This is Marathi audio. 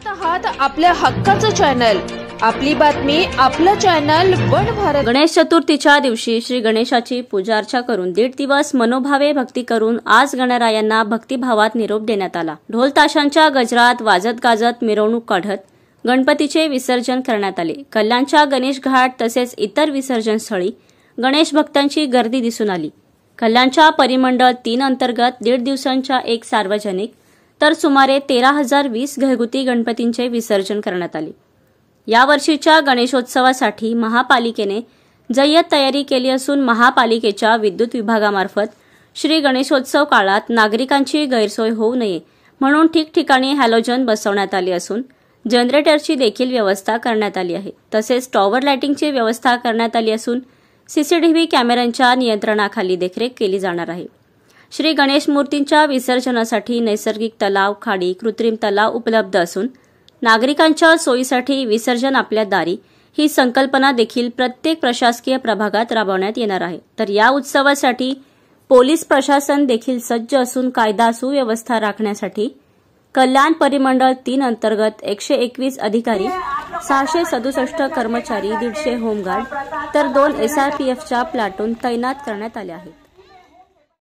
पाहत आहात आपल्या हक्काचं चॅनल, आपली बातमी, आपलं चॅनल वन भारत। गणेश चतुर्थीच्या दिवशी श्री गणेशाची पूजा अर्चा करून 1.5 दिवस मनोभावे भक्ती करून आज गणरायांना भक्तिभावात निरोप देण्यात आला। ढोल ताशांच्या गजरात वाजत गाजत मिरवणूक काढत गणपतीचे विसर्जन करण्यात आले। कल्याणच्या गणेश घाट तसेच इतर विसर्जन स्थळी गणेश भक्तांची गर्दी दिसून आली। कल्याणच्या परिमंडळ 3 अंतर्गत 1.5 दिवसांच्या एक सार्वजनिक तर सुमारे 13,020 घरगुती गणपतींचे विसर्जन करण्यात आले। या वर्षीच्या गणेशोत्सवासाठी महापालिकेने जय्यत तयारी केली असून महापालिकेच्या विद्युत विभागामार्फत श्री गणेशोत्सव काळात नागरिकांची गैरसोय होऊ नये म्हणून ठिकठिकाणी हॅलोजन बसवण्यात आली असून जनरेटरची देखील व्यवस्था करण्यात आली आहे। तसेच टॉवर लाइटिंगची व्यवस्था करण्यात आली असून सीसीटीव्ही कॅमेऱ्यांच्या नियंत्रणाखाली देखरेख केली जाणार आहे। श्री गणेश मूर्तींच्या विसर्जनासाठी नैसर्गिक तलाव, खाडी, कृत्रिम तलाव उपलब्ध असून नागरिकांच्या सोयीसाठी विसर्जन आपल्या दारी ही संकल्पना देखील प्रत्येक प्रशासकीय प्रभागात राबवण्यात येणार आहे। तर या उत्सवासाठी पोलीस प्रशासन देखील सज्ज असून कायदा सुव्यवस्था राखण्यासाठी कल्याण परिमंडळ 3 अंतर्गत 121 अधिकारी, 667 कर्मचारी, 150 होमगार्ड तर 2 SRPFच्या प्लाटून तैनात करण्यात आले आहेत।